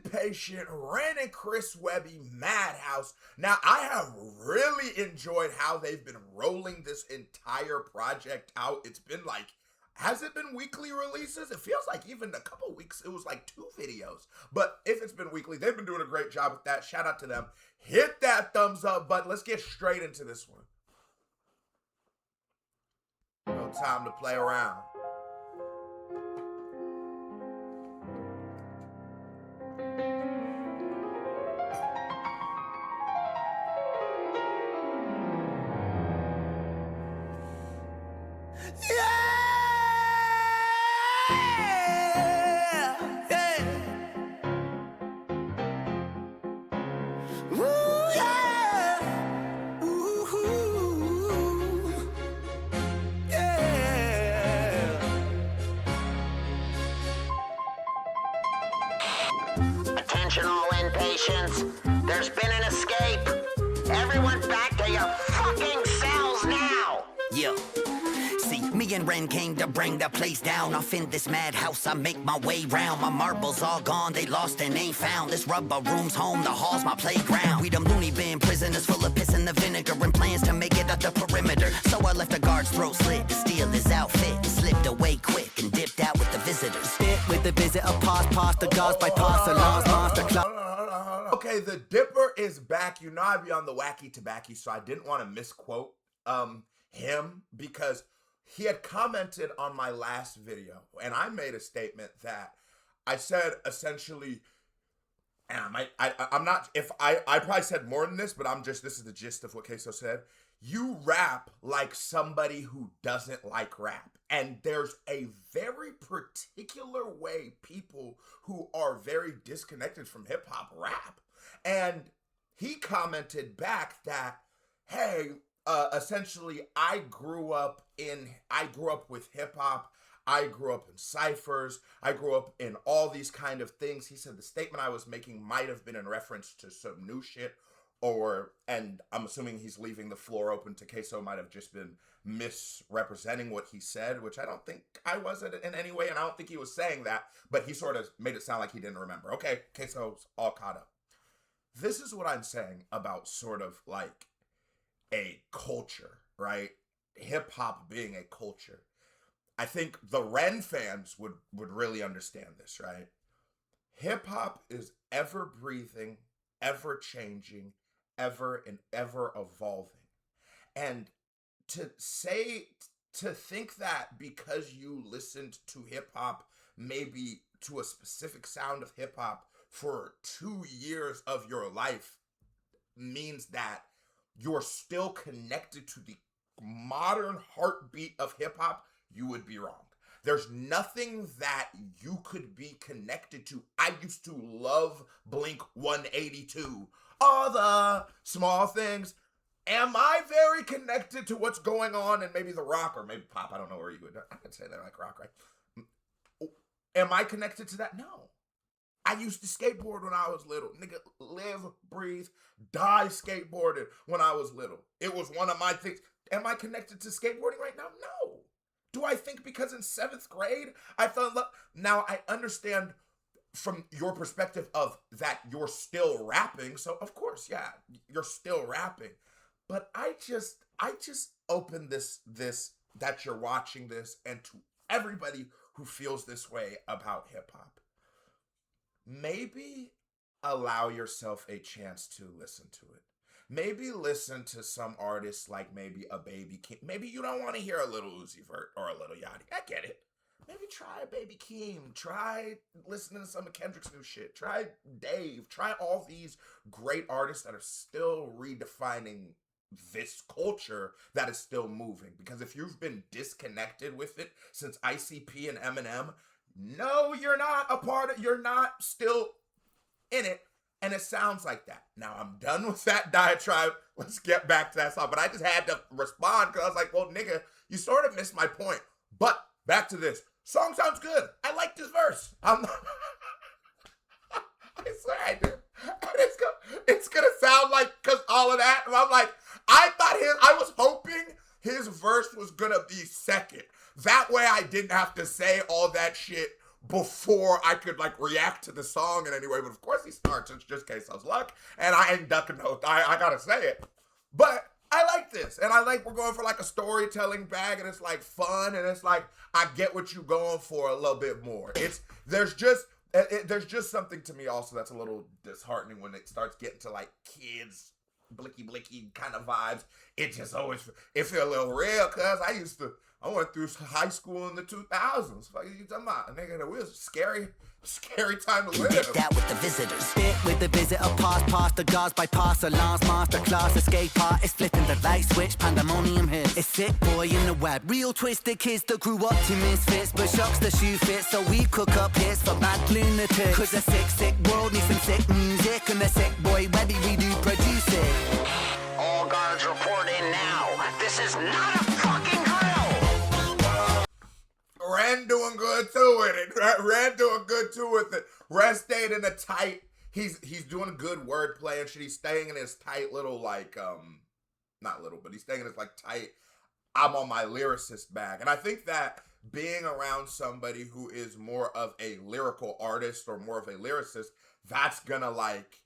Inpatient, Ren and Chris Webby, Madhouse. Now, I have really enjoyed how they've been rolling this entire project out. It's been like, has it been weekly releases? It feels like even a couple weeks, it was like 2 videos. But if it's been weekly, they've been doing a great job with that. Shout out to them. Hit that thumbs up button. Let's get straight into this one. No time to play around. Attention all inpatients, there's been an escape. Everyone back to your fucking cells now! Yo, see, me and Ren came to bring the place down. Off in this madhouse, I make my way round. My marbles all gone, they lost and ain't found. This rubber room's home, the hall's my playground. We them loony bin prisoners full of piss and the vinegar, and plans to make it up the perimeter. So I left the guard's throat slit to steal his outfit and slipped away quick and dipped out with the visitors. Spit with the visitor, past the guards by pass alarms, master club. Okay, the Dipper is back. You know I be on the wacky tobacco, so I didn't want to misquote him because he had commented on my last video, and I made a statement that I said essentially, and I'm not, if I probably said more than this, but this is the gist of what Queso said. You rap like somebody who doesn't like rap. And there's a very particular way people who are very disconnected from hip hop rap. And he commented back that, hey, essentially I grew up with hip hop. I grew up in ciphers. I grew up in all these kind of things. He said the statement I was making might have been in reference to some new shit, and I'm assuming he's leaving the floor open to Queso might have just been misrepresenting what he said, which I don't think I was in any way, and I don't think he was saying that, but he sort of made it sound like he didn't remember. Okay, Queso's all caught up. This is what I'm saying about sort of like a culture, right? Hip hop being a culture. I think the Ren fans would really understand this, right? Hip hop is ever breathing, ever changing, ever and ever evolving. And to think that because you listened to hip hop, maybe to a specific sound of hip hop for 2 years of your life means that you're still connected to the modern heartbeat of hip hop, you would be wrong. There's nothing that you could be connected to. I used to love Blink 182. All the small things. Am I very connected to what's going on in maybe the rock or maybe pop? I don't know where you would. I could say they're like rock, right? Am I connected to that? No. I used to skateboard when I was little. Nigga, live, breathe, die skateboarded when I was little. It was one of my things. Am I connected to skateboarding right now? No. Do I think because in 7th grade I fell in love? Now I understand from your perspective of that you're still rapping. So of course, yeah, you're still rapping. But I just open this that you're watching this, and to everybody who feels this way about hip hop, maybe allow yourself a chance to listen to it. Maybe listen to some artists like maybe a Baby Keem. Maybe you don't want to hear a little Uzi Vert or a little Yachty. I get it. Maybe try a Baby Keem. Try listening to some of Kendrick's new shit. Try Dave. Try all these great artists that are still redefining this culture that is still moving. Because if you've been disconnected with it since ICP and Eminem, no, you're not a part of, you're not still in it. And it sounds like that. Now I'm done with that diatribe. Let's get back to that song. But I just had to respond because I was like, well, nigga, you sort of missed my point. But back to this. Song sounds good. I like this verse. I swear I do. And it's gonna sound like, because all of that. And I'm like, I was hoping his verse was gonna be second. That way I didn't have to say all that shit before I could like react to the song in any way. But of course he starts. It's just Queso's luck, and I ain't ducking no. I gotta say it, but I like this, and I like we're going for like a storytelling bag, and it's like fun, and it's like I get what you're going for a little bit more. There's just something to me also that's a little disheartening when it starts getting to like kids blicky kind of vibes. It just always it feel a little real, cause I went through high school in the 2000s. What are you talking about? Nigga, it was scary time to live. Get that with the visitors. Spit with the visitor, pass the guards, bypass alarms, master class, escape artist, flipping the light switch, pandemonium hits. It's sick boy in the web, real twisted kids that grew up to misfits, but shocks the shoe fits, so we cook up hits for mad lunatics. Cause a sick world needs some sick music, and a sick boy Webby, we do produce it. All guards report in now. This is not a fucking drill. Ren doing good too with it. Ren doing good too with it. Ren stayed in a tight. He's doing good wordplay and shit. He's staying in his tight little like not little, but he's staying in his like tight. I'm on my lyricist bag, and I think that being around somebody who is more of a lyrical artist or more of a lyricist, that's gonna like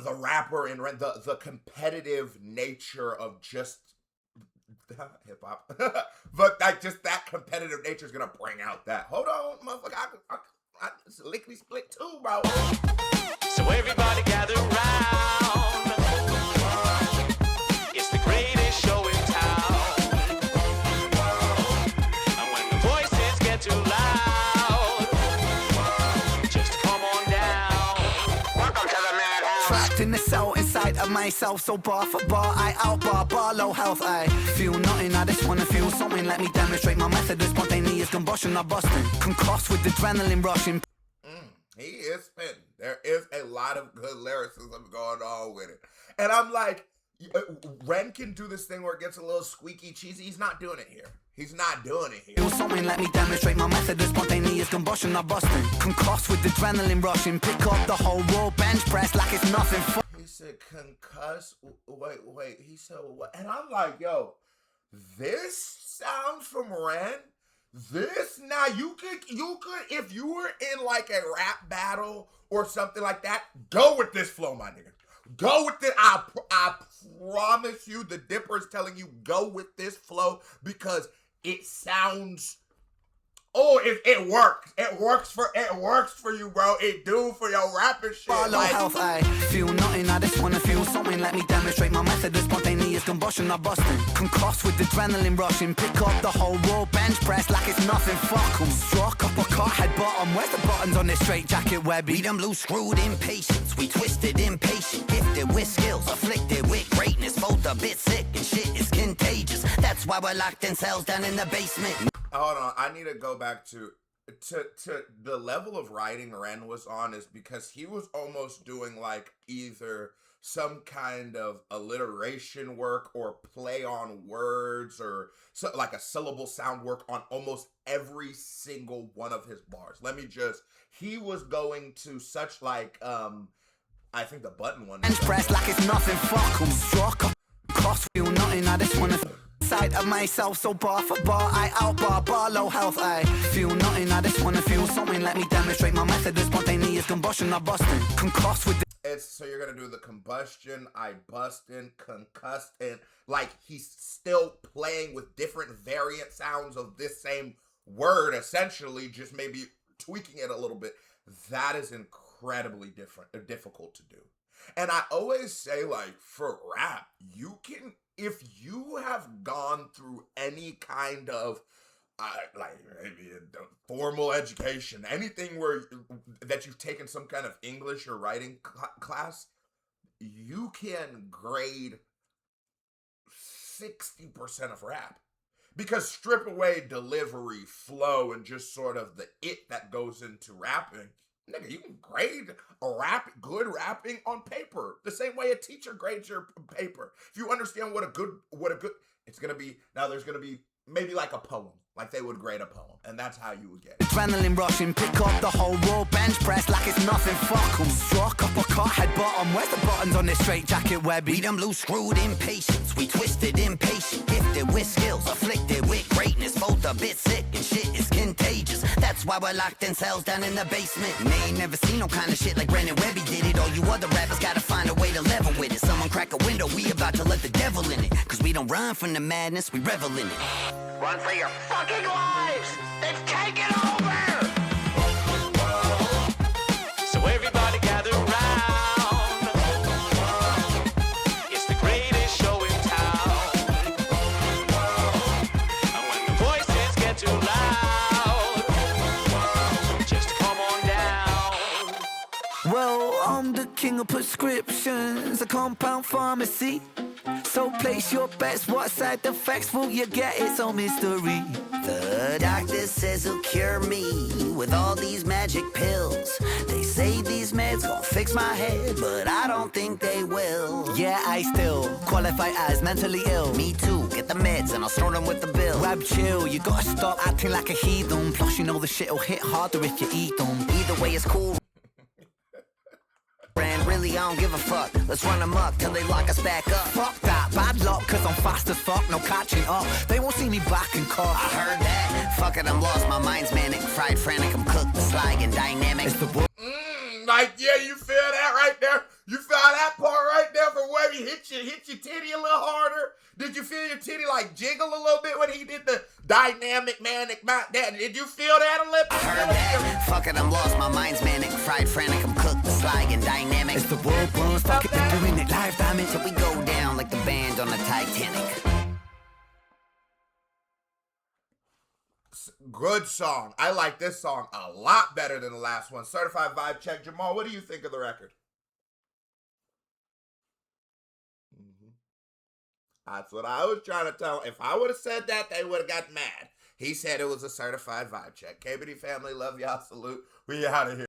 the rapper and the competitive nature of just hip hop, but like just that competitive nature is gonna bring out that. Hold on, motherfucker, I lickety split too, bro. So everybody gather round. It's the greatest show in town. And when the voices get too loud, just come on down. Welcome to the Madhouse. Trapped in the cell inside of myself, so bar for bar, I outbar low health. I feel nothing, I just wanna feel something. Let me demonstrate my method of spontaneous combustion. I'm busting, concussed with adrenaline rushing. He is spitting. There is a lot of good lyricism going on with it, and I'm like, Ren can do this thing where it gets a little squeaky cheesy. He's not doing it here. He's not doing it here. Feel something, let me demonstrate my method of spontaneous combustion. I'm busting, concussed with adrenaline rushing. Pick up the whole raw bench press like it's nothing. He said concuss. Wait. He said what? And I'm like, yo, this sounds from Ren. This now you could if you were in like a rap battle or something like that, go with this flow, my nigga. Go with it. I promise you, the Dipper is telling you go with this flow because it sounds. Oh, it works. It works for you, bro. It do for your rapping shit. Low health, I feel nothing. I just wanna feel something. Let me demonstrate my method of spontaneous combustion. I'm busting, concussed with adrenaline rushing. Pick up the whole raw bench press like it's nothing. Fuck 'em. Struck up a cut, head bottom. Where's the buttons on this straight jacket, Webby? We them loose screwed impatience. We twisted impatient. Gifted with skills, afflicted with greatness. Both a bit sick and shit is contagious. That's why we're locked in cells down in the basement. Hold on, I need to go back to the level of writing Ren was on is because he was almost doing like either some kind of alliteration work or play on words or so, like a syllable sound work on almost every single one of his bars. He was going to such like I think the button one. Bench press like it's nothing. Fuck 'em. Struck up, cost feel nothing. I just wanna. Side of myself, so bar for bar, I outbar low health. I feel nothing, I just wanna feel something. Let me demonstrate my method of spontaneous combustion. I'm busting, concussed with. So you're gonna do the combustion, I bustin', concussed, and like he's still playing with different variant sounds of this same word, essentially, just maybe tweaking it a little bit. That is incredibly difficult to do. And I always say, like, for rap, you can, if you have gone through any kind of, like, maybe a formal education, anything that you've taken some kind of English or writing class, you can grade 60% of rap. Because strip away delivery, flow, and just sort of the it that goes into rapping, nigga, you can grade good rapping on paper the same way a teacher grades your paper. If you understand what a good, it's gonna be. Now there's gonna be maybe like a poem, like they would grade a poem, and that's how you would get it. Adrenaline rushing, pick up the whole raw bench press like it's nothing. Fuck 'em. Struck up a cut, head bottom. Where's the buttons on this straight jacket, Webby? We them loose screwed impatience. We twisted impatient. Gifted with skills, afflicted with greatness. Both a bit sick and shit is contagious. contagious. That's why we're locked in cells down in the basement. And they ain't never seen no kind of shit like Ren and Webby did it. All you other rappers gotta find a way to level with it. Someone crack a window, we about to let the devil in it. Cause we don't run from the madness, we revel in it. Run for your fucking lives! They've taken over! So everybody gather round. It's the greatest show in town. And when the voices get too loud, just come on down. Well, I'm the king of prescriptions, a compound pharmacy. So place your bets, what side the facts will you get? It's all mystery. The doctor says he'll cure me with all these magic pills. They say these meds gon' fix my head, but I don't think they will. Yeah, I still qualify as mentally ill. Me too, get the meds and I'll snort them with the bill. Rab, chill, you gotta stop acting like a heathen. Plus you know the shit'll hit harder if you eat them. Either way it's cool. And really, I don't give a fuck. Let's run amok till they lock us back up. Fuck that, bad luck, cause I'm fast as fuck, no catching up. They won't see me back in court. I heard that. Fuck it, I'm lost, my mind's manic. Fried, frantic, I'm cooked, sly and dynamic. It's the world. Like, yeah, you feel that right there? You feel that part right there from where he hit your titty a little harder? Did you feel your titty like jiggle a little bit when he did the dynamic manic? Did you feel that a little bit? I heard that. Fuck it, I'm lost, my mind's manic. Fried, frantic, I'm cooked, sly and dynamic. It's the world, bones, fuck it, they're doing it live damage. Till we go down like the band on the Titanic. Good song. I like this song a lot better than the last one. Certified Vibe Check. Jamal, what do you think of the record? That's what I was trying to tell. If I would have said that, they would have got mad. He said it was a certified vibe check. KBD family, love y'all. Salute. We out of here.